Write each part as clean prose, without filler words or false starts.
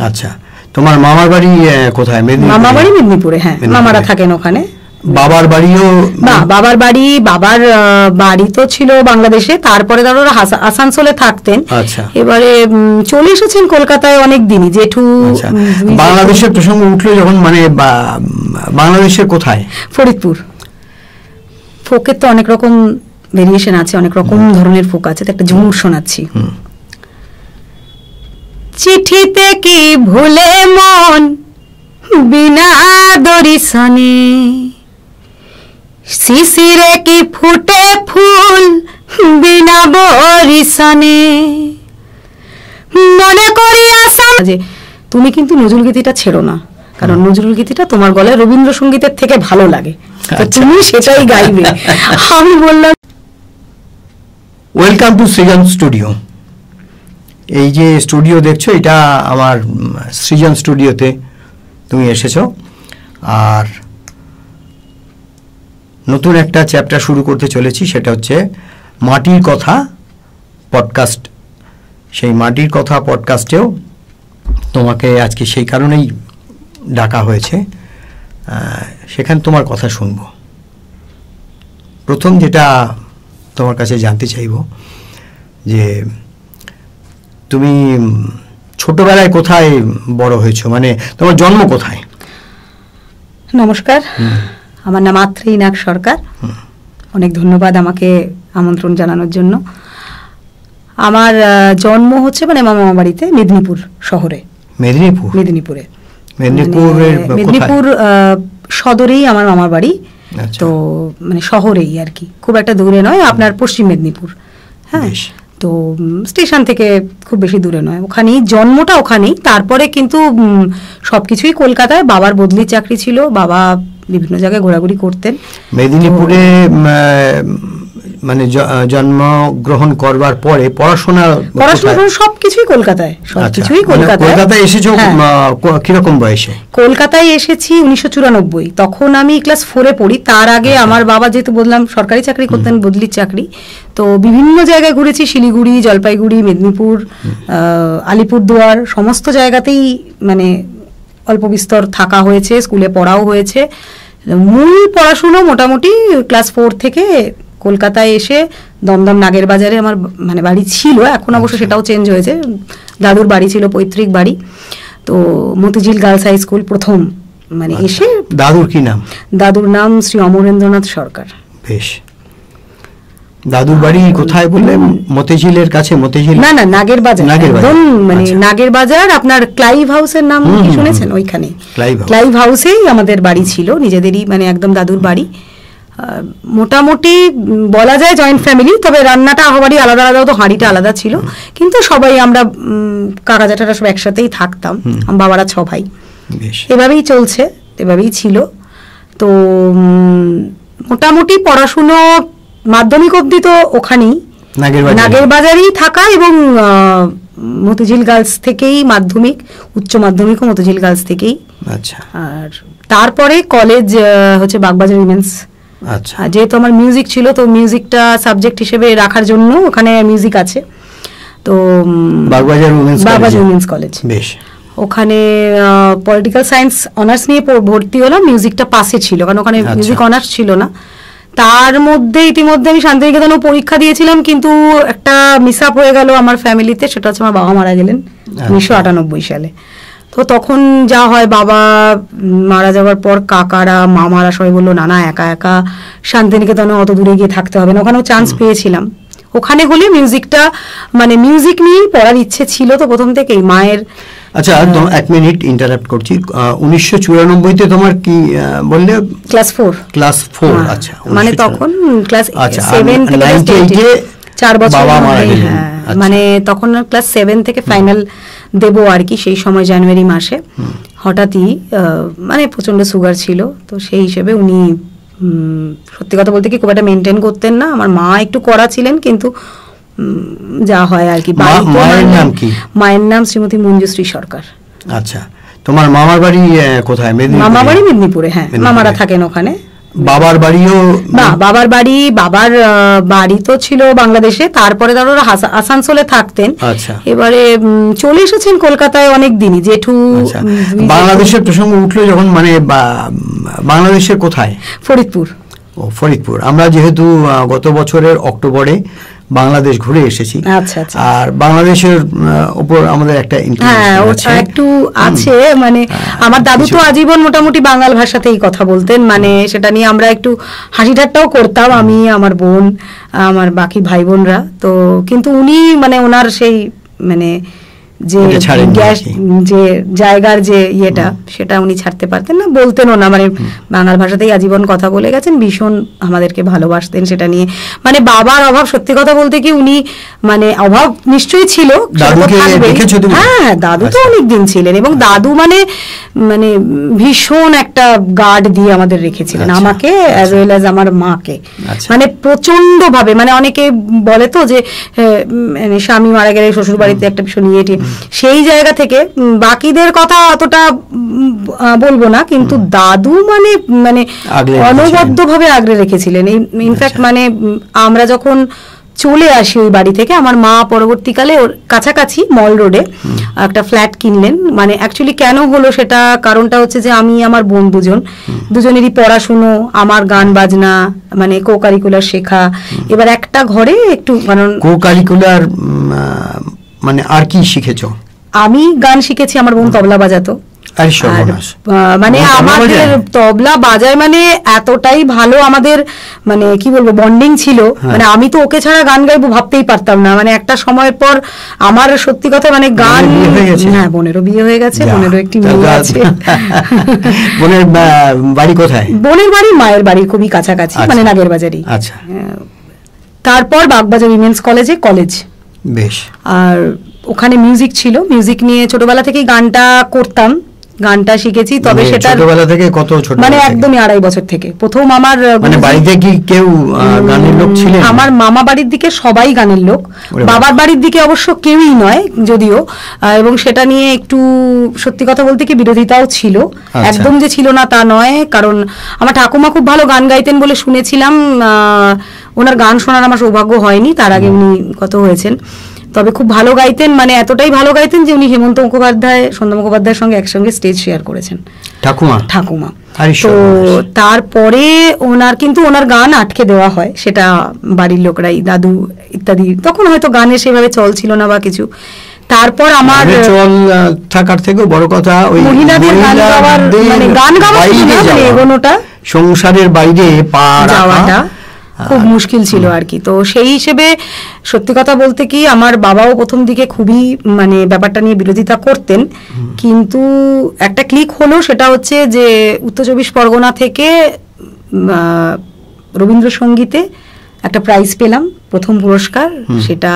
আচ্ছা, তোমার মামার বাড়ি কোথায়? মামার বাড়ি মেদিনীপুরে। হ্যাঁ, মামারা থাকেন ওখানে। বাবার বাড়িও? বাবার বাড়ি তো ছিল বাংলাদেশে, তারপরে ধরো আসানসোলে থাকতেন। আচ্ছা, এবারে চলে এসেছেন কলকাতায় অনেক দিনই। জেঠু বাংলাদেশের প্রসঙ্গ উঠলো যখন, মানে বাংলাদেশের কোথায়? ফরিদপুর। ফোকের তো অনেক রকম ভেরিয়েশন আছে, অনেক রকম ধরনের ফোক আছে, তো একটা ঝুমুর শোনাচ্ছি। চিঠিতে কি ভুলে মন বিনা দরিশনে, শিশিরে কি ফুটে ফুল বিনা বরিশনে, মনে করি আসা যে তুমি কিন্তু নজরুল গীতিটা ছেড়ো না, কারণ নজরুল গীতিটা তোমার গলায় রবীন্দ্রসঙ্গীতের থেকে ভালো লাগে, তুমি সেটাই গাইবে। আমি বললাম ওয়েলকাম টু সৃজন স্টুডিও। এই যে স্টুডিও দেখছো, এটা আমার সৃজন স্টুডিওতে তুমি এসেছো, আর নতুন একটা চ্যাপ্টার শুরু করতে চলেছি, সেটা হচ্ছে মাটির কথা পডকাস্ট। সেই মাটির কথা পডকাস্টেও তোমাকে আজকে সেই কারণেই ডাকা হয়েছে, সেখানে তোমার কথা শুনবো। প্রথম যেটা তোমার কাছে জানতে চাইব যে তুমি ছোটবেলায় কোথায় বড় হয়েছো, মানে তোমার জন্ম কোথায়? নমস্কার, আমার নাম আত্রেয়ী নাগ সরকার। অনেক ধন্যবাদ আমাকে আমন্ত্রণ জানানোর জন্য। আমার জন্ম হচ্ছে মানে মামা বাড়িতে মেদিনীপুর শহরে। মেদিনীপুরে মেদিনীপুর সদরেই আমার মামার বাড়ি। তো মানে শহরেই আর কি, খুব একটা দূরে নয়, আপনার পশ্চিম মেদিনীপুর। হ্যাঁ, তো স্টেশন থেকে খুব বেশি দূরে নয়, ওখানেই জন্মটা, ওখানেই। তারপরে কিন্তু সবকিছুই কলকাতায়। বাবার বদলি চাকরি ছিল, বাবা বিভিন্ন জায়গায় ঘোরাঘুরি করতেন। মেদিনীপুরে মানে জন্মগ্রহণ করবার পরে পড়াশোনা সবকিছুই কলকাতায়, সবকিছুই কলকাতায় এসেছো কিরকম বয়সে? কলকাতায় এসেছি 1994, তখন আমি ক্লাস 4-এ পড়ি। তার আগে আমার বাবা, যেহেতু বললাম সরকারি চাকরি করতেন, বদলির চাকরি, তো বিভিন্ন জায়গায় ঘুরেছি, শিলিগুড়ি, জলপাইগুড়ি, মেদিনীপুর, আলিপুরদুয়ার, সমস্ত জায়গাতেই মানে অল্প বিস্তর থাকা হয়েছে, স্কুলে পড়াও হয়েছে। মূল পড়াশুনো মোটামুটি ক্লাস 4 থেকে কলকাতায় এসে দমদম নাগের বাজারে আমার মানে বাড়ি ছিল, এখন অবশ্য সেটাও চেঞ্জ হয়েছে। দাদুর বাড়ি ছিল, পৈতৃক বাড়ি। তো মতিঝিল গার্লস হাই স্কুল প্রথম মানে এসে। দাদুর কি নাম? দাদুর নাম শ্রী অমরেন্দ্রনাথ সরকার। বেশ। দাদুর বাড়ি কোথায় বললে? মতিঝিলের কাছে? মতিঝিল না, নাগের বাজার, একদম মানে নাগের বাজার। আপনার ক্লাইভ হাউসের নাম কি শুনেছেন? ওইখানে ক্লাইভ হাউসেই আমাদের বাড়ি ছিল, নিজেদেরই মানে একদম দাদুর বাড়ি। মোটামুটি বলা যায় জয়েন্ট ফ্যামিলি, তবে রান্নাটা বাড়ি আলাদা আলাদা হতো, হাঁড়িটা আলাদা ছিল, কিন্তু সবাই আমরা কাকা জ্যাঠারা সব একসাথেই থাকতাম। বাবারা 6 ভাই। এভাবেই চলছে, এভাবেই ছিল। তো মোটামুটি পড়াশুনো মাধ্যমিক অবধি তো ওখানেই নাগের বাজারেই থাকা, এবং মতিঝিল গার্লস থেকেই মাধ্যমিক, উচ্চ মাধ্যমিকও মতিঝিল গার্লস থেকেই। আচ্ছা। আর তারপরে কলেজ হচ্ছে বাগবাজার উইমেন্স। আচ্ছা। যেহেতু আমার মিউজিক ছিল, তো মিউজিকটা সাবজেক্ট হিসেবে রাখার জন্য ওখানে মিউজিক আছে, তো বাগবাজার উইমেন্স কলেজ। বেশ। ওখানে পলিটিক্যাল সায়েন্স অনার্স নিয়ে ভর্তি হলাম। মিউজিকটা পাশে ছিল, কারণ ওখানে মিউজিক অনার্স ছিল না। তার মধ্যে ইতিমধ্যে আমি শান্তিনিকেতনেও পরীক্ষা দিয়েছিলাম, কিন্তু একটা মিস আপ হয়ে গেল আমার ফ্যামিলিতে। সেটা হচ্ছে আমার বাবা মারা গেলেন 1998 সালে। তো তখন যা হয়, বাবা মারা যাওয়ার পর কাকারা, মামারা সবাই বললো না, একা একা শান্তিনিকেতনে অত দূরে গিয়ে থাকতে হবে না। ওখানেও চান্স পেয়েছিলাম, ওখানে হলে মিউজিকটা মানে মিউজিক নিয়েই পড়ার ইচ্ছে ছিল তো প্রথম থেকেই মায়ের। আচ্ছা, 1 মিনিট ইন্টারাপ্ট করছি। 1994-তে তোমার কি বললে? ক্লাস 4। ক্লাস 4। আচ্ছা, মানে তখন ক্লাস 7 থেকে 4 বছর বাবা মারা গেলেন। মানে তখন ক্লাস 7 থেকে ফাইনাল দেব আর কি, সেই সময় জানুয়ারি মাসে হঠাৎই মানে প্রচন্ড সুগার ছিল। তো সেই হিসেবে উনি সত্যি কথা বলতে কি খুব একটা মেনটেন করতেন না। আমার মা একটু কড়া ছিলেন, কিন্তু যা হয় আর কি। মায়ের নাম কি? মায়ের নাম শ্রীমতী মঞ্জুশ্রী সরকার। আচ্ছা, তোমার মামার বাড়ি কোথায়? মামা বাড়ি মেদিনীপুরে। হ্যাঁ, মামারা থাকেন ওখানে। বাবার বাড়িও বাবার বাড়ি তো ছিল বাংলাদেশে, তারপরে ধরো আসানসোলে থাকতেন। আচ্ছা। এবারে চলে এসেছেন কলকাতায় অনেক দিনই, জেঠু। বাংলাদেশের প্রসঙ্গ উঠলো যখন, মানে বাংলাদেশের কোথায়? ফরিদপুর। ও, ফরিদপুর। আমরা যেহেতু গত বছরের অক্টোবরে বাংলাদেশ ঘুরে এসেছি, আর বাংলাদেশের উপর আমাদের একটা একটু আছে, মানে আমার দাদু তো আজীবন মোটামুটি বাংলা ভাষাতেই কথা বলতেন, মানে সেটা নিয়ে আমরা একটু হাসি ঠাট্টাও করতাম, আমি, আমার বোন, আমার বাকি ভাই বোনরা। তো কিন্তু উনি মানে ওনার সেই মানে যে জায়গার যে ইয়েটা, সেটা উনি ছাড়তে পারতেন না, বলতেনও না, মানে বাংলা ভাষাতেই আজীবন কথা বলে গেছেন, ভীষণ আমাদেরকে ভালোবাসতেন। সেটা নিয়ে মানে বাবার অভাব, সত্যি কথা বলতে কি উনি মানে অভাব নিশ্চয়ই ছিল। হ্যাঁ, দাদু তো অনেকদিন ছিলেন, এবং দাদু মানে মানে ভীষণ একটা গার্ড দিয়ে আমাদের রেখেছিলেন, আমাকে অ্যাজ ওয়েল অ্যাজ আমার মাকে, মানে প্রচন্ড ভাবে। মানে অনেকে বলে তো যে স্বামী মারা গেলে শ্বশুর বাড়িতে একটা ভীষণ ইয়েটি, সেই জায়গা থেকে বাকিদের কথা অতটা বলবো না, কিন্তু দাদু মানে মানে অনবদ্য ভাবে আগলে রেখেছিলেন। ইনফ্যাক্ট মানে আমরা যখন চলে আসি ওই বাড়ি থেকে, আমার মা পরবর্তীকালে ওর কাছাকাছি মল রোডে একটা ফ্ল্যাট কিনলেন। মানে অ্যাকচুয়ালি কেন হলো সেটা কারণটা হচ্ছে যে আমি আমার বোন দুজনেরই পড়াশুনো, আমার গান বাজনা, মানে কো কারিকুলার শেখা। এবার একটা ঘরে একটু, কারণ কো কারিকুলার মানে আর কি শিখেছো? আমি গান শিখেছি, আমার বোন তবলা বাজাতো, মানে আমাদের তবলা বাজায়, মানে এতটাই ভালো আমাদের মানে কি বলবো বন্ডিং ছিল, মানে আমি তো ওকে ছাড়া গান গাইবো ভাবতেই পারতাম না। মানে একটা সময়ের পর আমার সত্যি কথা মানে গান, হ্যাঁ বোনেরও বিয়ে হয়ে গেছে, বোনেরও একটি মেয়ে আছে। বোনের বাড়ি কোথায়? বোনের বাড়ি মায়ের বাড়ির খুবই কাছাকাছি, মানে নাগের বাজারই। আচ্ছা। তারপর বাগবাজার উইমেন্স কলেজ, বেশ, আর ওখানে মিউজিক ছিল, মিউজিক নিয়ে ছোটবেলা থেকেই গানটা করতাম, গানটা শিখেছি। তবে সেটা ছোটবেলা থেকে কত ছোট, মানে একদমই 2.5 বছর থেকে প্রথম। আমার মানে বাড়িতে কি কেউ গানের লোক ছিলেন? আমার মামা বাড়ির দিকে সবাই গানের লোক, বাবার বাড়ির দিকে অবশ্য কেউই নয় যদিও, এবং সেটা নিয়ে একটু সত্যি কথা বলতে কি বিরোধিতাও ছিল, একদম যে ছিল না তা নয়। কারণ আমার ঠাকুমা খুব ভালো গান গাইতেন বলে শুনেছিলাম, ওনার গান শোনার আমার সৌভাগ্য হয়নি, তার আগে উনি কত হয়েছেন। তবে খুব ভালো গাইতেন, মানে এতটাই ভালো গাইতেন যে উনি হেমন্ত মুখোপাধ্যায়, সন্ধ্যা মুখোপাধ্যায়ের সঙ্গে একসঙ্গে স্টেজ শেয়ার করেছেন, ঠাকুমা। তো তারপরে ওনার কিন্তু ওনার গান আটকে দেওয়া হয়, সেটা বাড়ির লোকরাই, দাদু ইত্যাদি, তখন হয়তো গানের সেভাবে চল ছিল না বা কিছু। তারপর আমার চল থাকার থেকেও বড় কথা ওই মহিলাদের গান গাওয়ার, মানে গান গাওয়া এগোনোটা, সংসারের বাইরে পা যাওয়াটা খুব মুশকিল ছিল আর কি। তো সেই হিসেবে সত্যি কথা বলতে কি আমার বাবাও প্রথম দিকে খুবই মানে ব্যাপারটা নিয়ে বিরোধিতা করতেন, কিন্তু একটা ক্লিক হলো, সেটা হচ্ছে যে উত্তর 24 পরগনা থেকে রবীন্দ্রসঙ্গীতে একটা প্রাইজ পেলাম, প্রথম পুরস্কার। সেটা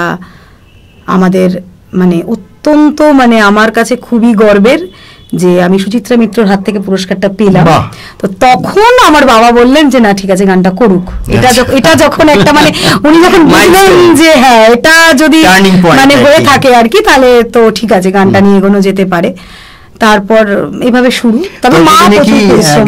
আমাদের মানে অত্যন্ত, মানে আমার কাছে খুবই গর্বের যে আমি সুচিত্রা মিত্রর হাত থেকে পুরস্কারটা পেলাম। তো তখন আমার বাবা বললেন যে না ঠিক আছে গানটা করুক, এটা যখন একটা মানে উনি যখন বুঝলেন যে হ্যাঁ এটা যদি মানে হয়ে থাকে আর কি, তাহলে তো ঠিক আছে গানটা নিয়ে এগোনো যেতে পারে। তারপর এইভাবে শুরু। তবে মা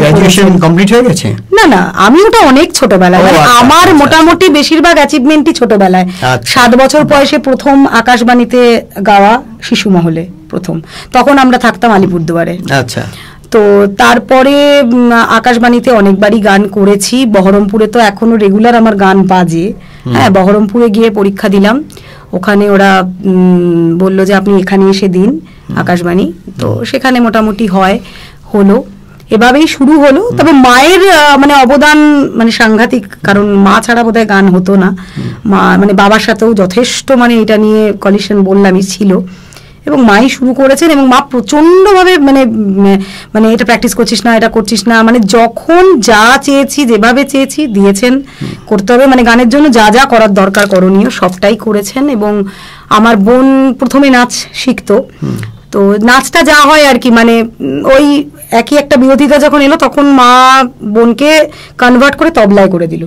গ্র্যাজুয়েশন কমপ্লিট হয়ে গেছে? না, আমি ওটা অনেক ছোটবেলায়, আমার মোটামুটি বেশিরভাগ অ্যাচিভমেন্টই ছোটবেলায়। 7 বছর বয়সে প্রথম আকাশবাণীতে গাওয়া শিশু মহলে প্রথম, তখন আমরা থাকতাম আলিপুরদুয়ারে। আচ্ছা। তো তারপরে আকাশবাণীতে অনেকবারই গান করেছি, বহরমপুরে তো এখনো রেগুলার আমার গান বাজে। হ্যাঁ, বহরমপুরে গিয়ে পরীক্ষা দিলাম, ওখানে ওরা বলল যে আপনি এখানে এসে দিন আকাশবাণী। তো সেখানে মোটামুটি হলো, এভাবেই শুরু হলো। তবে মায়ের মানে অবদান মানে সাংঘাতিক, কারণ মা ছাড়া বোধহয় গান হতো না। মা মানে বাবার সাথেও যথেষ্ট মানে এটা নিয়ে কলিশন বললামই ছিল, এবং মাই শুরু করেছেন, এবং মা প্রচণ্ডভাবে মানে মানে এটা প্র্যাকটিস করছিস না, এটা করছিস না, মানে যখন যা চেয়েছি যেভাবে চেয়েছি দিয়েছেন। করতে হবে মানে গানের জন্য যা যা করার দরকার করণীয় সবটাই করেছেন। এবং আমার বোন প্রথমে নাচ শিখতো, তো নাচটা যা হয় আর কি, মানে ওই একই একটা বিরোধিতা যখন এলো তখন মা বোনকে কনভার্ট করে তবলায় করে দিল।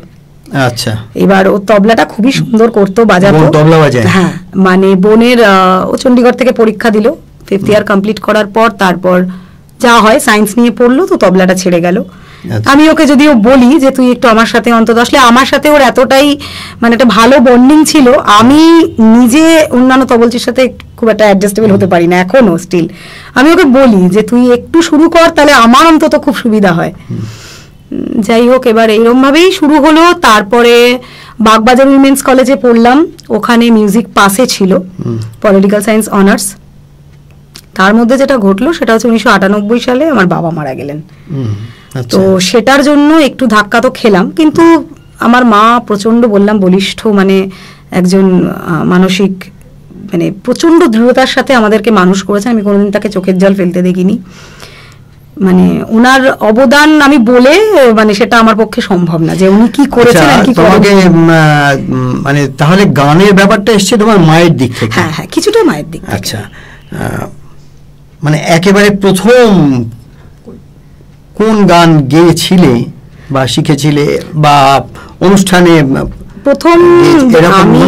আচ্ছা। এবার ও তবলাটা খুবই সুন্দর করতো, বাজাতো। হ্যাঁ, মানে বোনের ও চণ্ডীগড় থেকে পরীক্ষা দিল, 5th ইয়ার কমপ্লিট করার পর তারপর যা হয় সায়েন্স নিয়ে পড়লো, তো তবলাটা ছেড়ে গেল। আমি ওকে যদিও বলি যে তুই একটু আমার সাথে অন্তত আসলে, আমার সাথে ওর এতটাই মানে একটা ভালো বন্ডিং ছিল, আমি নিজে অন্যান্য তবলচির সাথে খুব একটা অ্যাডজাস্টেবল হতে পারি না এখনো স্টিল। আমি ওকে বলি যে তুই একটু শুরু কর, তাহলে আমার অন্তত খুব সুবিধা হয়। যাই হোক, এবার এইরকমভাবেই শুরু হলো। তারপরে বাগবাজার উইমেন্স কলেজে পড়লাম, ওখানে মিউজিক পাসে ছিল, পলিটিক্যাল সায়েন্স অনার্স। তার মধ্যে যেটা ঘটলো সেটা হচ্ছে 1998 সালে আমার বাবা মারা গেলেন। তো সেটার জন্য একটু ধাক্কা তো খেলাম, কিন্তু আমার মা প্রচণ্ড বলিষ্ঠ, মানে একজন মানসিক মানে প্রচণ্ড দৃঢ়তার সাথে আমাদেরকে মানুষ করেছেন। আমি কোনোদিন তাকে চোখের জল ফেলতে দেখিনি। মানে ওনার অবদান আমি বলে মানে সেটা আমার পক্ষে সম্ভব না যে উনি কি করেছেন আর কি তোমাকে মানে তাহলে গানের ব্যাপারটা এসছে তোমার মায়ের দিক থেকে? হ্যাঁ হ্যাঁ, কিছুটা মায়ের দিক থেকে। আচ্ছা, মানে একেবারে প্রথম কোন গান গেয়েছিলে বা শিখেছিলে বা অনুষ্ঠানে প্রথম? আমি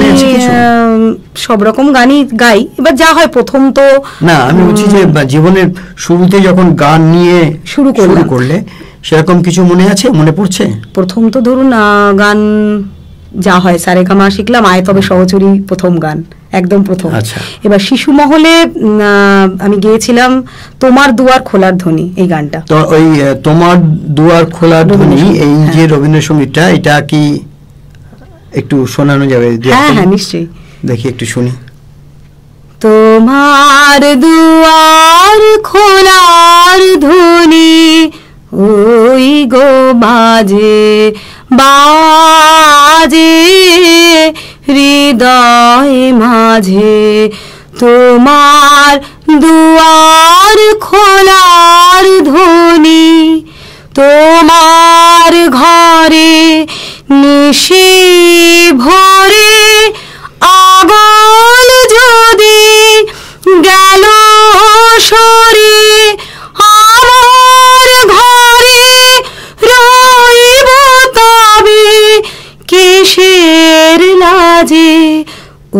সব রকম গানই গাই, এবার যা হয় প্রথম তো না, আমি বলছি যে জীবনের শুরুতে যখন গান নিয়ে শুরু করলে সেরকম কিছু মনে আছে, মনে পড়ছে? প্রথম তো ধরুন গান যা হয় সারেগামা শিখলাম, আয় তবে সহচরী প্রথম গান, একদম প্রথম। এবার শিশু মহলে আমি গিয়েছিলাম তোমার দুয়ার খোলার ধ্বনি, এই গানটা। তো ওই তোমার দুয়ার খোলার ধ্বনি, এই যে রবীন্দ্রসঙ্গীতটা, এটা কি একটু শোনানো যাবে? হ্যাঁ হ্যাঁ, নিশ্চয়ই, দেখি একটু শুনি। তোমার দুয়ার খোলার ধ্বনি ওই গো বাজে বাজে হৃদয় মাঝে, তোমার দুয়ার খোলার ধ্বনি, তোমার ঘরে নিশি ভরে আগল যদি গেল সরে, আমার ঘরে রইব তবে কিসের লাজে,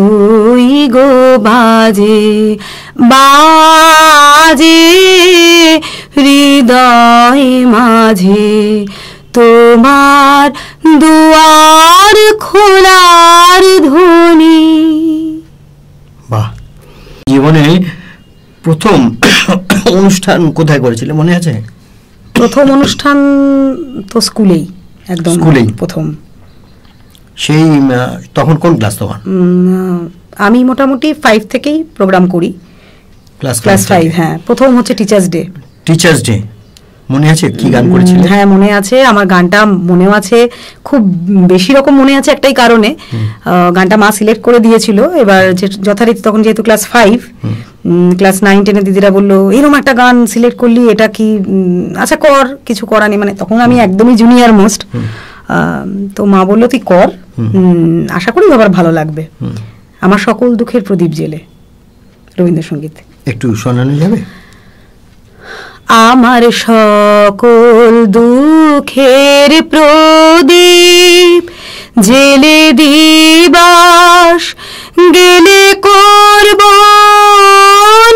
ওই গো বাজে বাজে হৃদয় মাঝে, তোমার দুয়ার খোলার ধ্বনি। বাহ! জীবনে প্রথম অনুষ্ঠান কোথায় করেছিলে, মনে আছে? প্রথম অনুষ্ঠান তো স্কুলেই, একদম স্কুলেই প্রথম। সেই তখন কোন ক্লাস? তখন আমি মোটামুটি 5 থেকেই প্রোগ্রাম করি, ক্লাস 5। হ্যাঁ, প্রথম হচ্ছে টিচার্স ডে। টিচার্স ডে মনে আছে কি গান করেছিলে? হ্যাঁ মনে আছে, আমার গানটা মনেও আছে, খুব বেশি রকম মনে আছে একটাই কারণে, গানটা মা সিলেক্ট করে দিয়েছিল। এবার যথারীতি তখন যেহেতু ক্লাস 5, ক্লাস 9-10 দিদিরা বললো এরকম একটা গান সিলেক্ট করলি, এটা কি, আচ্ছা কর, কিছু করা নেই, মানে তখন আমি একদমই জুনিয়র মোস্ট। তো মা বললো তুই কর, আশা করি আবার ভালো লাগবে। আমার সকল দুঃখের প্রদীপ জেলে, রবীন্দ্রসঙ্গীত। একটু শোনানো যাবে? আমার সকল দুঃখের প্রদীপ জেলে দিবাস গেলে করব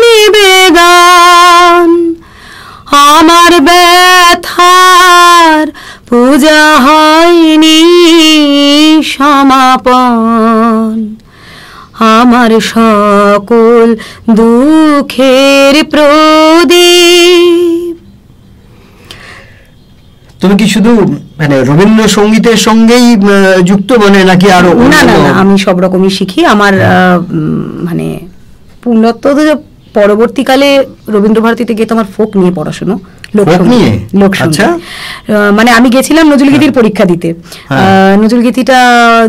নিবেদন, আমার ব্যথার পূজা হয়নি সমাপন, আমার সকল দুঃখের প্রদীপ। তুমি কি শুধু মানে রবীন্দ্রসঙ্গীতের সঙ্গেই যুক্ত, মানে নাকি আরো? না না না, আমি সব রকমই শিখি। আমার মানে পূর্ণত্ব পরবর্তীকালে রবীন্দ্রভারতীতে গিয়ে তো আমার ফোক নিয়ে পড়াশুনো, লোকসঙ্গীত। মানে আমি গেছিলাম নজরুলগীতির পরীক্ষা দিতে। নজরুলগীতিটা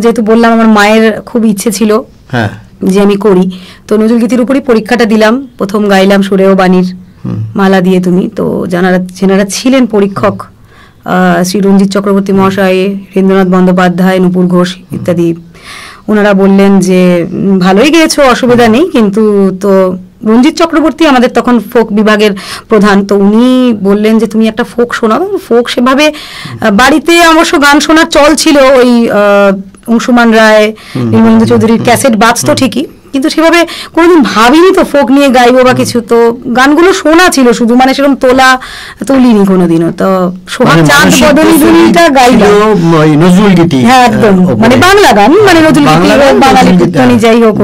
যেহেতু বললাম আমার মায়ের খুব ইচ্ছে ছিল যে আমি করি, তো নজরুলগীতির উপরই পরীক্ষাটা দিলাম। প্রথম গাইলাম সুরেও বাণীর মালা দিয়ে তুমি। তো যেনারা ছিলেন পরীক্ষক, শ্রী রঞ্জিত চক্রবর্তী মহাশয়, রবীন্দ্রনাথ বন্দ্যোপাধ্যায়, নূপুর ঘোষ ইত্যাদি, ওনারা বললেন যে ভালোই গেয়েছো, অসুবিধা নেই, কিন্তু তো রঞ্জিত চক্রবর্তী আমাদের তখন ফোক বিভাগের প্রধান, তো উনি বললেন যে তুমি একটা ফোক শোনাও। ফোক সেভাবে বাড়িতে অবশ্য গান শোনার চল ছিল, ওই অংশুমান রায়, নির্মলেন্দু চৌধুরীর ক্যাসেট বাজতো ঠিকই, কিন্তু সেভাবে কোনোদিন ভাবিনি তো ফোক নিয়ে গাইবো বা কিছু। তো গানগুলো শোনা ছিল শুধু, মানে সেরকম তুলিনি কোনোদিনও। তো সোহাগ চাঁদ বদনী দুনিটা গাইলাম, নজরুল গীতি, হ্যাঁ একদম, মানে বাংলা গান, মানে নজরুল গীতি বাঙালি কীর্তনী যাই হোক।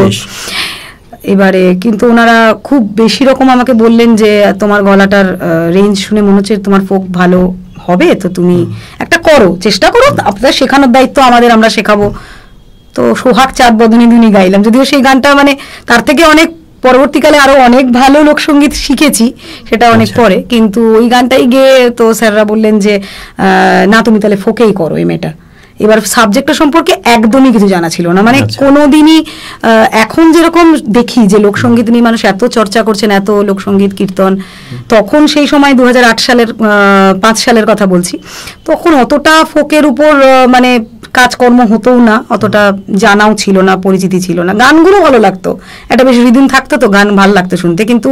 এবারে কিন্তু ওনারা খুব বেশি রকম আমাকে বললেন যে তোমার গলাটার রেঞ্জ শুনে মনে হচ্ছে তোমার ফোক ভালো হবে, তো তুমি একটা করো, চেষ্টা করো, আপনাদের শেখানোর দায়িত্ব আমাদের, আমরা শেখাবো। তো সোহাগ চাঁদ বদনী দুনি গাইলাম, যদিও সেই গানটা মানে তার থেকে অনেক পরবর্তীকালে আরো অনেক ভালো লোকসঙ্গীত শিখেছি, সেটা অনেক পরে। কিন্তু ওই গানটাই গেয়ে তো স্যাররা বললেন যে না তুমি তাহলে ফোকেই করো এই মেয়েটা। এবার সাবজেক্টটা সম্পর্কে একদমই কিছু জানা ছিল না, মানে কোনোদিনই এখন যেরকম দেখি যে লোকসঙ্গীত নিয়ে মানুষ এত চর্চা করছেন, এত লোকসঙ্গীত কীর্তন, তখন সেই সময় 2008 সালের 5 সালের কথা বলছি, তখন অতটা ফোকের উপর মানে কাজকর্ম হতোও না, অতটা জানাও ছিল না, পরিচিতি ছিল না। গানগুলো ভালো লাগতো, একটা বেশ রিদিম থাকতো, তো গান ভালো লাগতো শুনতে, কিন্তু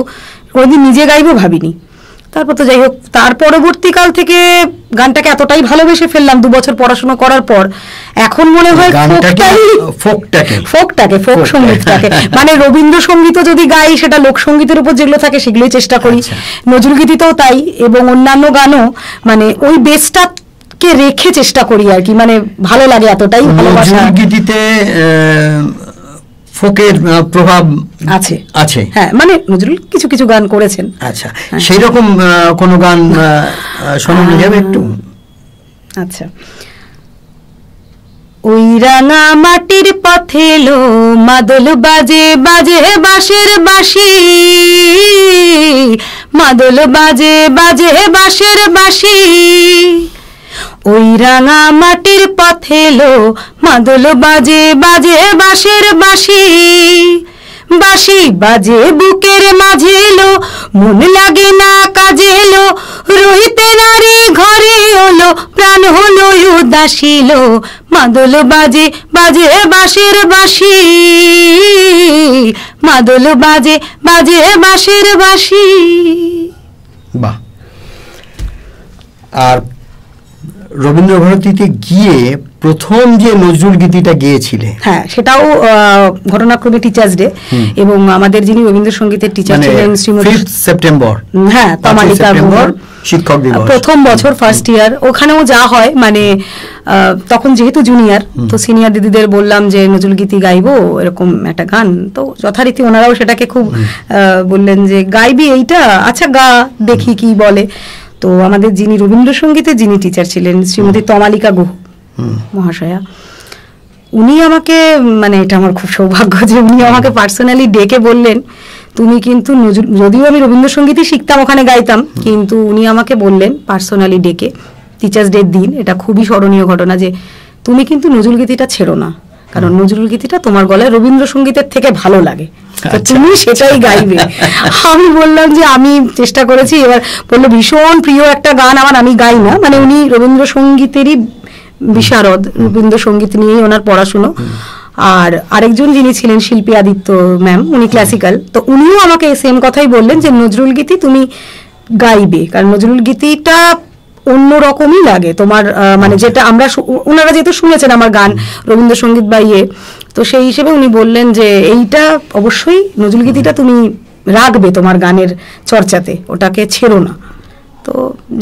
কোনোদিন নিজে গাইবো ভাবিনি। তারপর তো যাই হোক, তার পরবর্তীকাল থেকে গানটাকে এতটাই ভালোবেসে ফেললাম 2 বছর পড়াশোনা করার পর, এখন মনে হয় ফোক সঙ্গীতটাকে মানে রবীন্দ্রসঙ্গীতও যদি গাই সেটা লোকসঙ্গীতের উপর যেগুলো থাকে সেগুলোই চেষ্টা করি, নজরুল গীতিতেও তাই, এবং অন্যান্য গানও মানে ওই বেসটা কে রেখে চেষ্টা করি আর কি, মানে ভালো লাগে, এতটাই ভালোবাসা। নজরুল গীতিতে ফোকের প্রভাব আছে আছে, হ্যাঁ, মানে নজরুল কিছু কিছু গান করেছেন। আচ্ছা, সেই রকম কোন গান শোনানো যাবে একটু? আচ্ছা, ওই রাঙা মাটির পথে লো মাদল বাজে বাজে বাঁশের বাঁশি, মাদল বাজে বাজে বাঁশের বাঁশি, ওই রাঙা মাটির পথে লো মাদল বাজে বাজে বাঁশের বাঁশি, বাঁশি বাজে বুকের মাঝে লো মন লাগে না কাজে লো, রহিতে নারী ঘরে হলো প্রাণ হলো উদাসী লো, মাদল বাজে বাজে বাঁশের বাঁশি, মাদল বাজে বাজে বাঁশের বাঁশি। বাহ। আর রবীন্দ্রভারতীতে গিয়ে প্রথম যে নজরুল গীতিটা গেয়েছিলে, হ্যাঁ সেটাও ঘটনাক্রমে টিচার্স ডে, এবং আমাদের যিনি রবীন্দ্রসঙ্গীতের টিচার ছিলেন শ্রীমতী 5 সেপ্টেম্বর, হ্যাঁ তমালিকা শিক্ষক দিবস, প্রথম বছর ফার্স্ট ইয়ার, ওখানেও যা হয় মানে তখন যেহেতু জুনিয়র, তো সিনিয়র দিদিদের বললাম যে নজরুল গীতি গাইবো, এরকম একটা গান, তো যথারীতি ওনারাও সেটাকে খুব বললেন যে গাইবি এইটা, আচ্ছা গা দেখি কি বলে। তো আমাদের যিনি রবীন্দ্রসঙ্গীতের যিনি টিচার ছিলেন শ্রীমতী তমালিকা গুহ মহাশয়া, উনি আমাকে, মানে এটা আমার খুব সৌভাগ্য যে উনি আমাকে পার্সোনালি ডেকে বললেন তুমি কিন্তু যদিও আমি রবীন্দ্রসঙ্গীতই শিখতাম, ওখানে গাইতাম, কিন্তু উনি আমাকে বললেন পার্সোনালি ডেকে টিচার্স ডের দিন, এটা খুবই স্মরণীয় ঘটনা, যে তুমি কিন্তু নজরুল গীতিটা ছেড়ো না, কারণ নজরুল গীতিটা তোমার গলায় রবীন্দ্রসঙ্গীতের থেকে ভালো লাগে, তো তুমি সেটাই গাইবে। আমি বললাম যে আমি চেষ্টা করেছি। এবার বললো ভীষণ প্রিয় একটা গান আমার, আমি গাই না, মানে উনি রবীন্দ্রসঙ্গীতেরই বিশারদ, রবীন্দ্রসঙ্গীত নিয়েই ওনার পড়াশুনো। আর আরেকজন যিনি ছিলেন শিল্পী আদিত্য ম্যাম, উনি ক্লাসিক্যাল, তো উনিও আমাকে সেম কথাই বললেন যে নজরুল গীতি তুমি গাইবে, কারণ নজরুল গীতিটা অন্যরকমই লাগে তোমার, মানে যেটা আমরা ওনারা যেহেতু শুনেছেন আমার গান রবীন্দ্রসঙ্গীত বা ইয়ে, তো সেই হিসেবে উনি বললেন যে এইটা অবশ্যই নজরুল গীতিটা তুমি রাখবে তোমার গানের চর্চাতে, ওটাকে ছেড়ো না। তো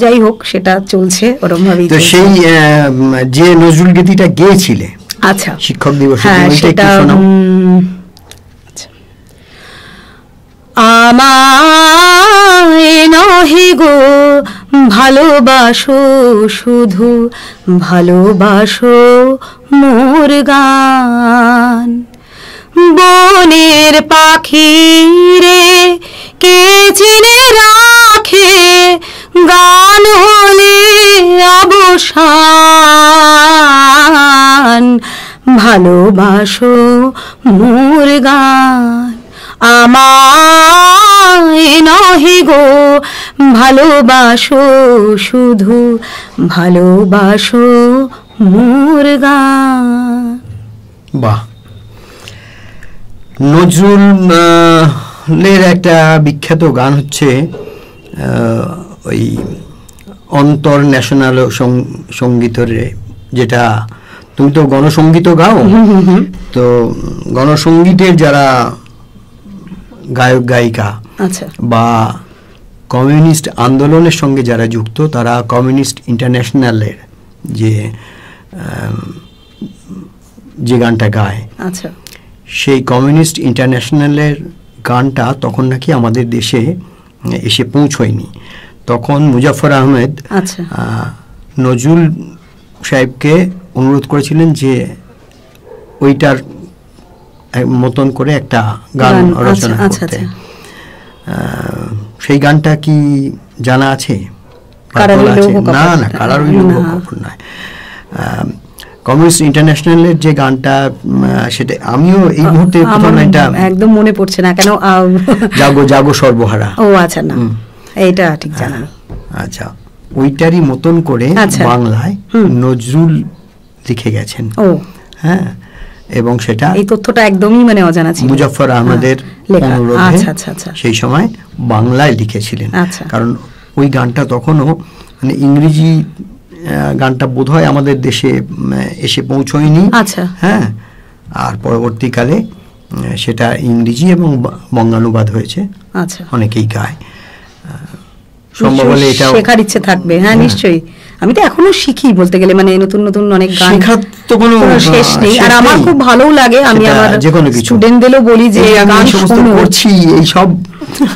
যাই হোক সেটা চলছে ওরকম ভাবেই। তো সেই যে নজরুল গীতিটা গেয়েছিলে আচ্ছা শিক্ষক দিবসে, হ্যাঁ সেটা আমায় নহে গো ভালোবাসো শুধু ভালোবাসো মোর গান, বনের পাখি রে কে চিনে রাখে গান হলে অবসান, ভালোবাসো মোর গান, আমায় নহে গো ভালোবাসো শুধু ভালোবাসো মোর গান। বাহ। নজরুলের একটা বিখ্যাত গান হচ্ছে ওই অন্তর ন্যাশনাল সঙ্গীতের, যেটা তুমি তো গণসঙ্গীত গাও, তো গণসঙ্গীতের যারা গায়ক গায়িকা আচ্ছা বা কমিউনিস্ট আন্দোলনের সঙ্গে যারা যুক্ত, তারা কমিউনিস্ট ইন্টারন্যাশনালের যে গানটা গায়, আচ্ছা সেই কমিউনিস্ট ইন্টারন্যাশনালের গানটা তখন নাকি আমাদের দেশে এসে পৌঁছয়নি। তখন মুজাফফর আহমেদ আচ্ছা নজরুল সাহেবকে অনুরোধ করেছিলেন যে ওইটার মতন করে একটা গান রচনা করতে। সেই গানটা কি জানা আছে? না না, কারার ওই লৌহ কপট নয়। কমিউনিস্ট ইন্টারন্যাশনালের যে গানটা, সেটা আমিও এই মুহূর্তে একদম মনে পড়ছে না কেন। জাগো জাগো সর্বহারা। ও আচ্ছা, না এইটা ঠিক জানা নেই। আচ্ছা, ওইটারই মতন করে বাংলায় নজরুল লিখে গেছেন। ও হ্যাঁ, এবং সেটা এই তথ্যটা একদমই মানে অজানা ছিল। মুজাফফর আহমেদের অনুরোধে সেই সময় বাংলায় লিখেছিলেন। কারণ ওই গানটা তখনও মানে ইংরেজি গানটা বোধহয় আমাদের দেশে এসে পৌঁছয়নি। আচ্ছা হ্যাঁ, আর পরবর্তীকালে সেটা ইংরেজি এবং বঙ্গানুবাদ হয়েছে। আচ্ছা, অনেকেই গায়। সম্ভব হলে এটা শেখার ইচ্ছে থাকবে। হ্যাঁ নিশ্চয়ই, আমি তো এখনো শিখি বলতে গেলে, মানে নতুন নতুন অনেক গান শেখার তো কোনো শেষ নেই। আর আমার খুব ভালোও লাগে, আমি আমার স্টুডেন্টদেরও বলি যে গান শোনো। করছি এই সব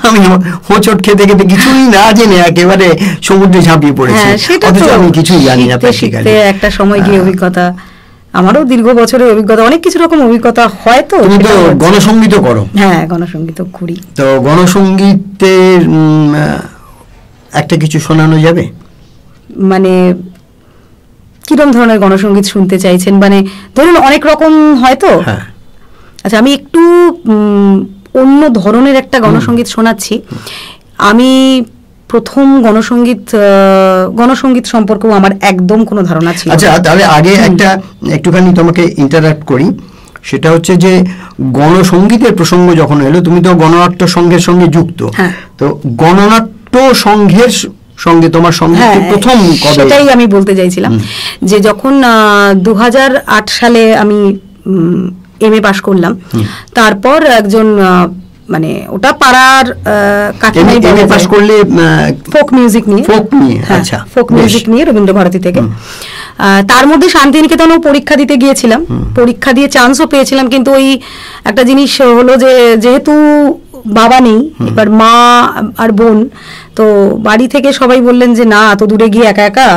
আমি হোঁচট খেতে খেতে কিছুই না জেনে একেবারে সমুদ্রে ঝাঁপিয়ে পড়েছি, অথচ আমি কিছুই জানি না। শিখতে একটা সময় গিয়ে অভিজ্ঞতা, আমারও দীর্ঘ বছরের অভিজ্ঞতা, অনেক কিছু রকম অভিজ্ঞতা হয়। তো তুমি তো গণসঙ্গীতও করো। হ্যাঁ, গণসঙ্গীতও করি। তো গণসঙ্গীতের একটা কিছু শোনানো যাবে? মানে কিরকম ধরনের গণসঙ্গীত শুনতে চাইছেন? মানে ধরুন অনেক রকম হয় তো। আচ্ছা, আমি একটু অন্য ধরনের একটা গণসঙ্গীত শোনাচ্ছি। আমি প্রথম গণসঙ্গীত সম্পর্কেও আমার একদম কোনো ধারণা ছিল। আচ্ছা, তাহলে আগে একটুখানি তোমাকে ইন্টারাক্ট করি। সেটা হচ্ছে যে গণসঙ্গীতের প্রসঙ্গ যখন এলো, তুমি তো গণনাট্য সংঘের সঙ্গে যুক্ত। তো গণনাট্য সংঘের সঙ্গে তোমার সঙ্গে প্রথম কবে? সেটাই আমি বলতে চাইছিলাম, যে যখন 2008 সালে আমি MA পাশ করলাম, তারপর একজন মানে ওটা পাড়ার কাকিমাই পাশ করলে ফোক মিউজিক নিয়ে, আচ্ছা, ফোক মিউজিক নিয়ে রবীন্দ্র ভারতী থেকে। তার মধ্যে শান্তিনিকেতনেও পরীক্ষা দিতে গিয়েছিলাম, পরীক্ষা দিয়ে চান্সও পেয়েছিলাম। কিন্তু ওই একটা জিনিস হলো যে যেহেতু বাবা নেই, এবার মা আর বোন, তো বাড়ি থেকে সবাই বললেন যে না, এত দূরে গিয়ে একা একা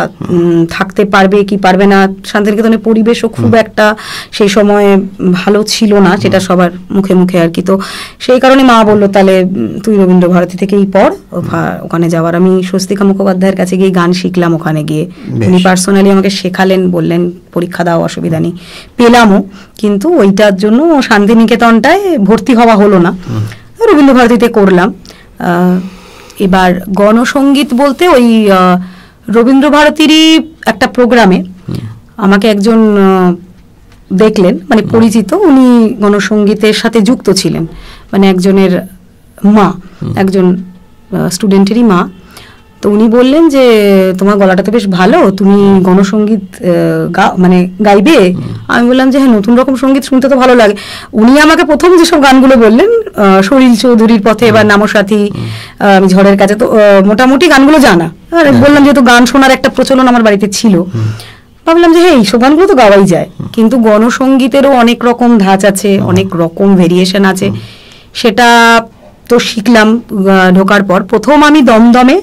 থাকতে পারবে কি পারবে না। শান্তিনিকেতনের পরিবেশও খুব একটা সেই সময় ভালো ছিল না, সেটা সবার মুখে মুখে আর কি। তো সেই কারণে মা বললো তাহলে তুই রবীন্দ্র ভারতী থেকেই পড়, ওখানে যাওয়ার। আমি স্বস্তিকা মুখোপাধ্যায়ের কাছে গিয়ে গান শিখলাম ওখানে গিয়ে। উনি পার্সোনালি আমাকে শেখালেন, বললেন পরীক্ষা দাও, অসুবিধা নেই। পেলামও, কিন্তু ওইটার জন্য শান্তিনিকেতনটায় ভর্তি হওয়া হলো না, রবীন্দ্র ভারতীতে করলাম। এবার গণসঙ্গীত বলতে ওই রবীন্দ্র ভারতীরই একটা প্রোগ্রামে আমাকে একজন দেখলেন, মানে পরিচিত, উনি গণসঙ্গীতের সাথে যুক্ত ছিলেন, মানে একজনের মা, একজন স্টুডেন্টেরই মা। তো উনি বললেন যে তোমার গলাটা তো বেশ ভালো, তুমি গণসঙ্গীত মানে গাইবে? আমি বললাম যে হ্যাঁ, নতুন রকম সঙ্গীত শুনতে তো ভালো লাগে। উনি আমাকে প্রথম যেসব গানগুলো বললেন, সলিল চৌধুরীর পথে বা নামসাথী, আমি ঝড়ের কাছে, তো মোটামুটি গানগুলো জানা। আর বললাম যেহেতু গান শোনার একটা প্রচলন আমার বাড়িতে ছিল, ভাবলাম যে হ্যাঁ, এইসব গানগুলো তো গাওয়াই যায়। কিন্তু গণসঙ্গীতেরও অনেক রকম ধাঁচ আছে, অনেক রকম ভেরিয়েশন আছে। সেটা তো শিখলাম ঢোকার পর। প্রথম আমি দমদমে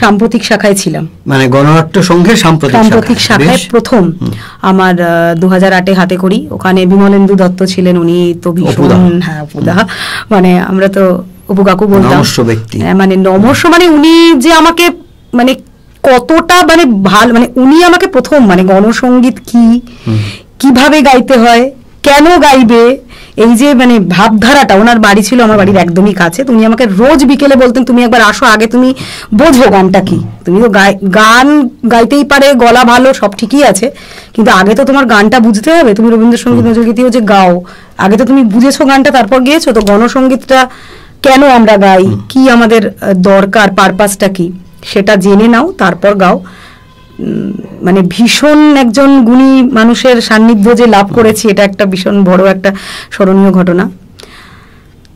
সাম্প্রতিক শাখায় ছিলাম, মানে গণনাট্য সংঘের সাম্প্রতিক শাখায় প্রথম আমার 2008-এ হাতে করি। ওখানে বিমলেন্দু দত্ত ছিলেন, উনি তো ভীষণ, হ্যাঁ অপুদা, মানে আমরা তো অপু কাকু বলতাম, মানে নমস্য, মানে উনি যে আমাকে মানে কতটা মানে ভালো, মানে উনি আমাকে প্রথম মানে গণসঙ্গীত কি, কিভাবে গাইতে হয়, কেন গাইবে, এই যে মানে ভাবধারাটা, ওনার বাড়ি ছিল আমার বাড়ির একদমই কাছে। তুমি আমাকে রোজ বিকেলে বলতেন তুমি একবার আসো, আগে তুমি বোঝো গানটা কি। তুমি তো গান গাইতেই পারে, গলা ভালো, সব ঠিকই আছে, কিন্তু আগে তো তোমার গানটা বুঝতে হবে। তুমি রবীন্দ্রসঙ্গীত নজরুলগীতিও যে গাও, আগে তো তুমি বুঝেছো গানটা, তারপর গিয়েছো। তো গণসঙ্গীতটা কেন আমরা গাই, কি আমাদের দরকার, পারপাসটা কি, সেটা জেনে নাও, তারপর গাও। মানে ভীষণ একজন গুণী মানুষের সান্নিধ্য যে লাভ করেছি, এটা একটা ভীষণ বড় একটা স্মরণীয় ঘটনা।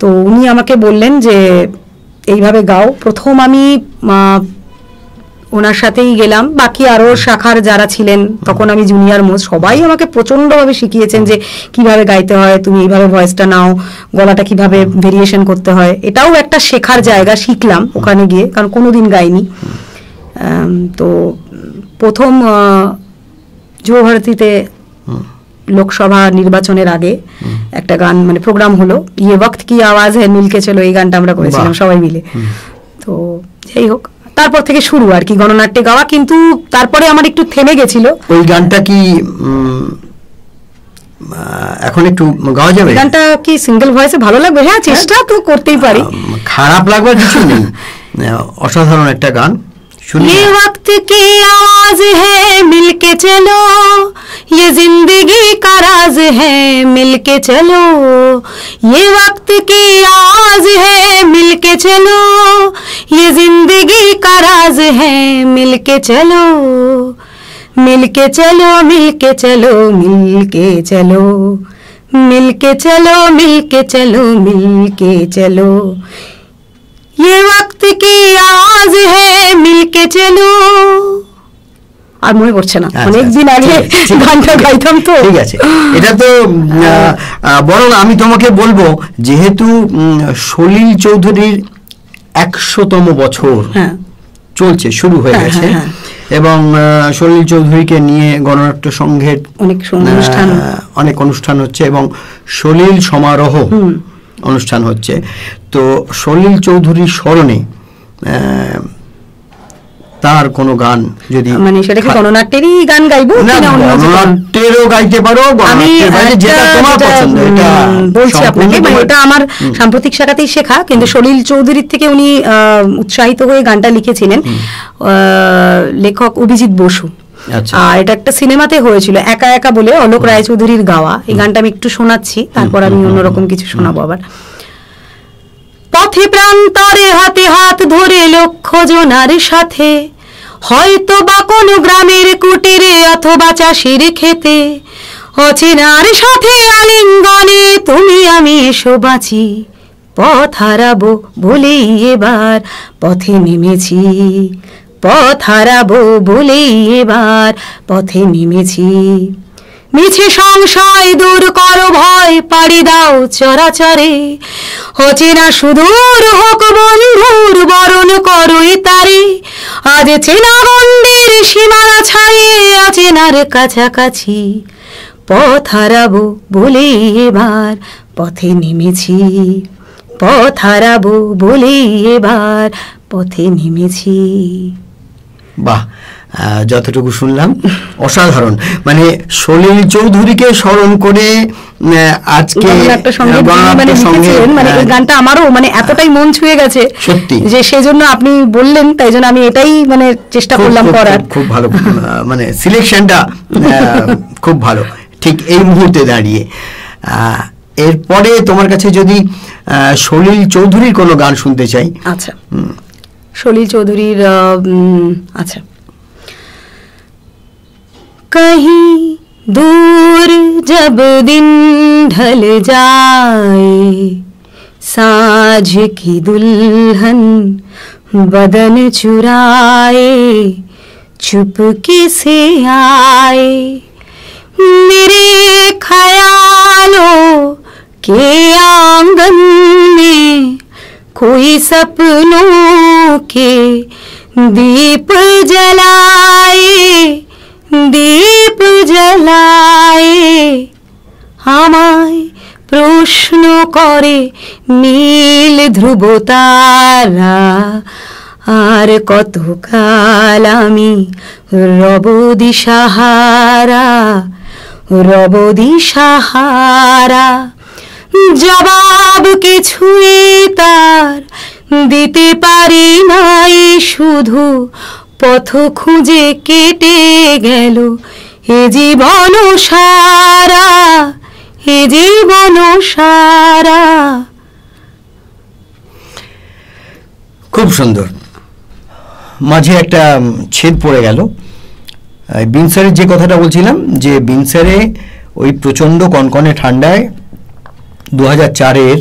তো তো উনি আমাকে বললেন যে এইভাবে গাও। প্রথম আমি ওনার সাথেই গেলাম, বাকি আরো শাখার যারা ছিলেন তখন আমি জুনিয়র মোস্ট, সবাই আমাকে প্রচন্ডভাবে শিখিয়েছেন যে কিভাবে গাইতে হয়, তুমি এইভাবে ভয়েসটা নাও, গলাটা কিভাবে ভেরিয়েশন করতে হয়। এটাও একটা শেখার জায়গা, শিখলাম ওখানে গিয়ে, কারণ কোনোদিন গাইনি। তো প্রথম যুবভারতীতে লোকসভা নির্বাচনের আগে একটা গান মানে প্রোগ্রাম হলো, ইয়ে ওয়াক্ত কি আওয়াজ হ্যায় মিলকে চলো, এই গানটা আমরা করেছিলাম সবাই মিলে। তো যাই হোক, তারপর থেকে শুরু আর কি গণনাট্যে গাওয়া, কিন্তু তারপরে আমার একটু থেমে গেছিল। ওই গানটা কি এখন একটু গাওয়া যাবে? গানটা কি সিঙ্গেল ভয়েসে ভালো লাগবে? হ্যাঁ, চেষ্টা তো করতেই পারি, খারাপ লাগবার কিছু নেই, অসাধারণ একটা গান। ये वक्त की आवाज है मिलके चलो, ये जिंदगी का राज है मिलके चलो, ये वक्त की आवाज है मिलके चलो, ये जिंदगी का राज है मिलके चलो, मिलके चलो मिलके चलो मिलके चलो, मिलके चलो मिलके चलो मिलके चलो, ये वक्त की आवाज है मिलके चलो। আর মনে পড়ছে না, অনেকদিন আগে গানটা গাইতাম তো। ঠিক আছে, এটা তো বরং আমি তোমাকে বলবো, যেহেতু সলিল চৌধুরীর 100তম বছর চলছে, শুরু হয়ে গেছে, এবং সলিল চৌধুরীকে নিয়ে গণনাট্য সংঘের অনেক অনুষ্ঠান হচ্ছে এবং সলিল সমারোহ অনুষ্ঠান হচ্ছে। তো সলিল চৌধুরীর স্মরণে তার কোনো গান যদি, মানে সেটা কি গণনাট্যেরই গান গাইবো? গণনাট্যেরও গাইতে পারো, যেটা তোমার পছন্দ। এটা বলছি আপনাকে, মানে এটা আমার সাম্প্রতিক শাখাতেই শেখা, কিন্তু সলিল চৌধুরীর থেকে উনি উৎসাহিত হয়ে গানটা লিখেছিলেন, লেখক অভিজিৎ বসু। আর এটা একটা সিনেমাতে হয়েছিল, একা একা বলে, অলোক রায়চৌধুরীর গাওয়া। এই গানটা আমি একটু শোনাচ্ছি, তারপর আমি অন্যরকম কিছু শোনাবো আবার। পথে প্রান্তরে হাতে হাত ধরে লক্ষ জনার সাথে, হয়তো বা কোনো গ্রামের কুটিরে অথবা চাষির খেতে, অচেনার সাথে আলিঙ্গনে তুমি আমি এসো বাঁচি, পথ হারাবো বলেই এবার পথে নেমেছি, পথ হারাবো বলেই এবার পথে নেমেছি, মিছে সংশয় দূর করো ভয় পাড়ি দাও চরাচরে, অচেনা সুদূর হোক বন্ধুর বরণ করোই তারে, আজ চেনা গণ্ডের সীমানা ছাড়িয়ে অচেনার কাছাকাছি, পথ হারাবো বলেই এবার পথে নেমেছি, পথ হারাবো বলেই এবার পথে নেমেছি। বাহ, যতটুকু শুনলাম অসাধারণ। মানে সলিল চৌধুরীকে স্মরণ করে আজকে মানে এই গানটা আমারও মানে এতটাই মন ছুঁয়ে গেছে সত্যি, যে সেজন্য আপনি বললেন, তাই জন্য আমি এটাই মানে চেষ্টা করলাম করার। খুব ভালো, মানে সিলেকশনটা খুব ভালো ঠিক এই মুহূর্তে দাঁড়িয়ে। এরপরে তোমার কাছে যদি সলিল চৌধুরীর কোনো গান শুনতে চাই। আচ্ছা, সলিল চৌধুরীর, আচ্ছা, कहीं दूर जब दिन ढल जाए, साँझ की दुल्हन बदन चुराए, चुपके से आए, मेरे ख्यालों के आंगन में कोई सपनों के दीप जलाए, दीप जलाए, আমায় প্রশ্ন করে নীল ধ্রুব তারা, আর কতকাল আমি রব দিশাহারা, রব দিশাহারা, জবাব কিছুই তার দিতে পারি নাই, শুধু পথ খুঁজে কেটে গেল এ জীবন সারা, এ জীবন সারা। খুব সুন্দর। মাঝে একটা ছেদ পড়ে গেল, বিনসারের যে কথাটা বলছিলাম, যে বিনসারে ওই প্রচণ্ড কনকনে ঠান্ডায় 2004-এর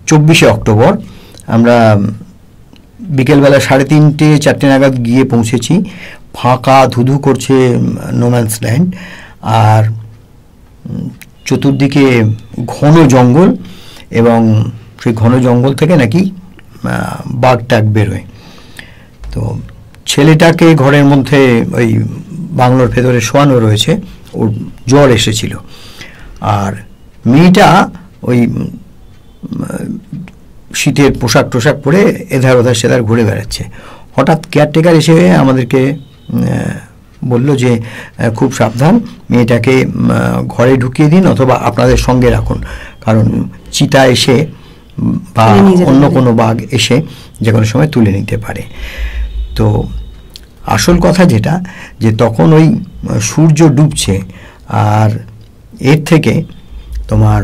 24শে অক্টোবর আমরা বিকেলবেলা 3:30 4টে নাগাদ গিয়ে পৌঁছেছি। ফাঁকা ধুধু করছে নোম্যান্স ল্যান্ড, আর চতুর্দিকে ঘন জঙ্গল, এবং সেই ঘন জঙ্গল থেকে নাকি বাঘ টাঘ বেরোয়। তো ছেলেটাকে ঘরের মধ্যে ওই বাংলোর ভেতরে শোয়ানো রয়েছে, ওর জ্বর এসেছিল, আর মেয়েটা ওই শীতের পোশাক টোশাক পরে এধার ওধার সেধার ঘুরে বেড়াচ্ছে। হঠাৎ কেয়ারটেকার এসে আমাদেরকে বলল যে খুব সাবধান, মেয়েটাকে ঘরে ঢুকিয়ে দিন অথবা আপনাদের সঙ্গে রাখুন, কারণ চিতা এসে বা অন্য কোনো বাঘ এসে যে কোনো সময় তুলে নিতে পারে। তো আসল কথা যেটা, যে তখন ওই সূর্য ডুবছে, আর এর থেকে তোমার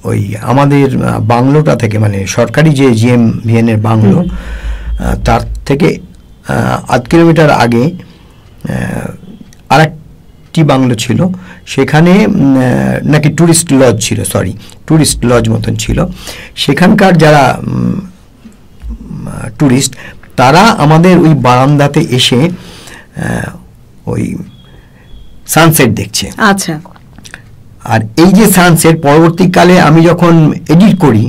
ওই আমাদের বাংলোটা থেকে, মানে সরকারি যে জিএমভিএনের বাংলো, তার থেকে 8 কিলোমিটার আগে আরেকটি বাংলো ছিল, সেখানে নাকি ট্যুরিস্ট লজ মতন ছিল। সেখানকার যারা ট্যুরিস্ট, তারা আমাদের ওই বারান্দাতে এসে ওই সানসেট দেখছে। আচ্ছা। আর এই যে সানসেট, পরবর্তীকালে আমি যখন এডিট করি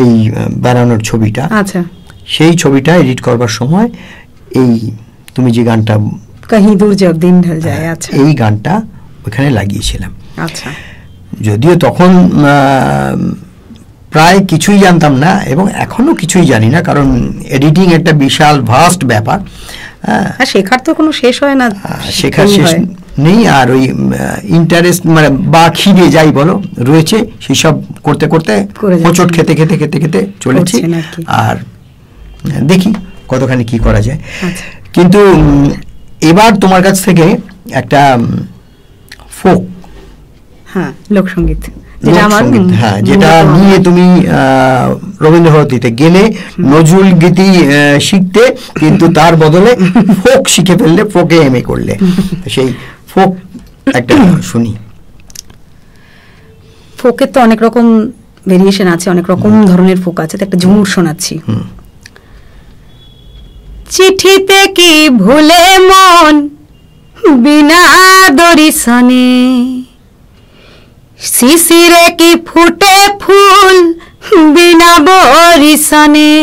এই বানানোর ছবিটা, আচ্ছা, সেই ছবিটা এডিট করবার সময় এই তুমি যে গানটা কहीं दूर जब दिन ढल जाए, আচ্ছা, এই গানটা ওখানে লাগিয়েছিলাম। আচ্ছা। যদিও তখন প্রায় কিছুই জানতাম না, এবং এখনো কিছুই জানি না, কারণ এডিটিং একটা বিশাল ভাস্ট ব্যাপার। শেখার তো কোনো শেষ হয় না, শেখার শেষ নেই। আর ওই ইন্টারেস্ট মানে বা খিদে যাই বলো রয়েছে, সেই সব করতে করতে হোঁচট খেতে খেতে খেতে খেতে চলেছি। আর দেখি কতখানি কি করা যায়। কিন্তু এবার তোমার কাছ থেকে একটা ফোক, লোকসঙ্গীত, যেটা নিয়ে তুমি রবীন্দ্রভারতীতে গেলে নজরুল গীতি শিখতে, কিন্তু তার বদলে ফোক শিখে ফেললে, ফোকে এমএ করলে। সেই ফোক একটা শুনি। ফোকের তো অনেক রকম ভেরিয়েশন আছে, অনেক রকম ধরনের ফোক আছে, তো একটা ঝুমুর শোনাচ্ছি। চিঠিতে কি ভুলে মন বিনা দরিশনে, শিশিরে কি ফুটে ফুল বিনা বরিশনে,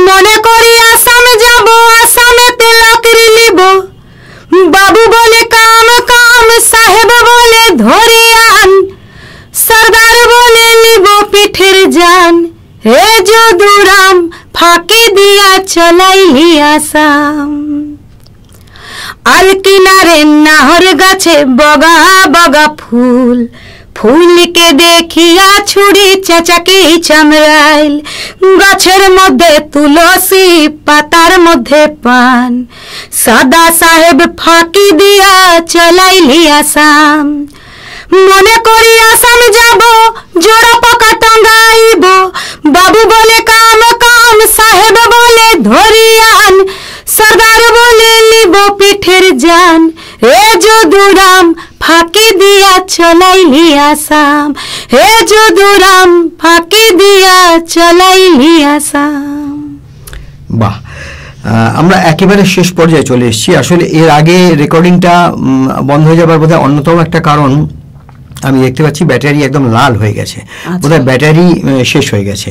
মনে করি আসাম যাব, আসামেতে লাকড়ি লিব, বাবু বলে কাম কাম, সাহেব বলে ধরিয়ান, সরদার বলে লিব পিঠের জান, হে যদুরাম ফাঁকি দিয়া চলাইলি আসাম। আল কিনারে নাহর গাছে বগা বগা ফুল, ফুলকে দেখিয়া ছুরি চেঁচাকি চামড়াইল, গাছের মধ্যে তুলসী পাতার মধ্যে পান, সাদা সাহেব ফাঁকি দিয়া চলাইলি আসাম। মনে করি আসাম যাব, জোড়া পাকা টাঙ্গাইব, বাবু বলে কাম কাম, সাহেব বলে ধরিয়ান, সরদার বলে লিব পিঠের জান, হে যদুরাম ফাঁকি দিয়া চলাইলি আসাম, হে যদুরাম ফাঁকি দিয়া চলাইলি আসাম। বাহ, আমরা একেবারে শেষ পর্যায়ে চলে এসেছি। আসলে এর আগে রেকর্ডিংটা বন্ধ হয়ে যাবার বোধহয় অন্যতম একটা কারণ, আমি দেখতে পাচ্ছি ব্যাটারি একদম লাল হয়ে গেছে, বোধহয় ব্যাটারি শেষ হয়ে গেছে,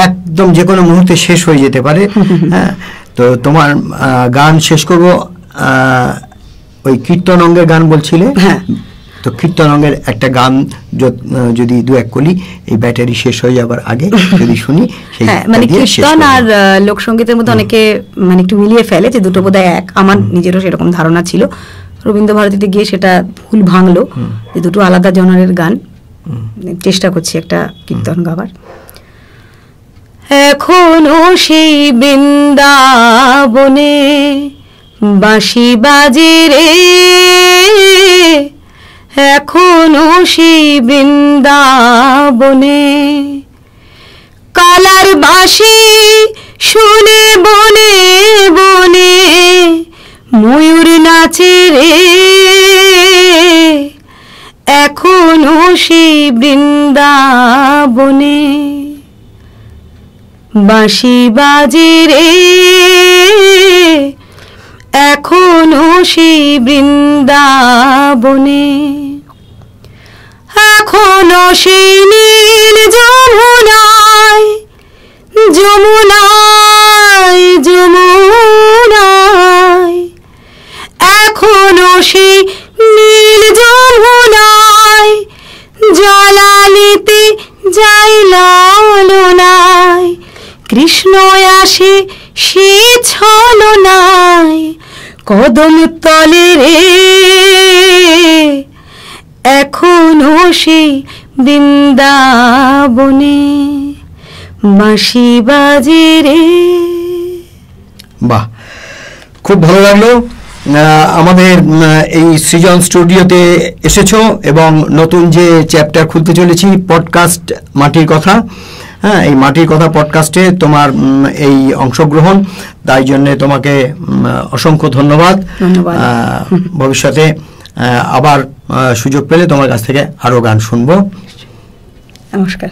একদম যে কোনো মুহূর্তে শেষ হয়ে যেতে পারে। হ্যাঁ, তো তোমার গান শেষ করব ওই কীর্তন অঙ্গের গান বলছিলে, তো কীর্তন অঙ্গের একটা গান যদি দু এক কলি এই ব্যাটারি শেষ হয়ে যাবার আগে যদি শুনি। মানে কীর্তন আর লোকসঙ্গীতের মধ্যে অনেকে মানে একটু মিলিয়ে ফেলে যে দুটো বোধহয় এক, আমার নিজেরও সেরকম ধারণা ছিল, রবীন্দ্রভারতীতে গিয়ে সেটা ভুল ভাঙলো যে দুটো আলাদা জনারের গান। চেষ্টা করছি একটা কীর্তন গাবার। এখনো সেই বৃন্দাবনে বাঁশি বাজে রে, এখনো সেই বৃন্দাবনে কালার বাঁশি শুনে বনে বনে ময়ূর নাচে রে, এখনো সেই বৃন্দাবনে বাঁশি বাজে রে, এখনো সেই বৃন্দাবনে, এখনো সেই নীল যমুনায় যমুনায় যমুনায়, এখনো সেই নীল যমুনায় জলালিতে যাই ললনায়, কৃষ্ণ আসে সে ছলনায় কদম তলে রে, এখনো সেই বৃন্দাবনে বাঁশি বাজে রে। বাহ, খুব ভালো লাগলো। আমাদের এই সৃজন স্টুডিওতে এসেছো এবং নতুন যে চ্যাপ্টার খুলতে চলেছি পডকাস্ট মাটির কথা, হ্যাঁ, এই মাটির কথা পডকাস্টে তোমার এই অংশগ্রহণ, তাই জন্য তোমাকে অসংখ্য ধন্যবাদ। ভবিষ্যতে আবার সুযোগ পেলে তোমার কাছ থেকে আরো গান শুনবো। নমস্কার।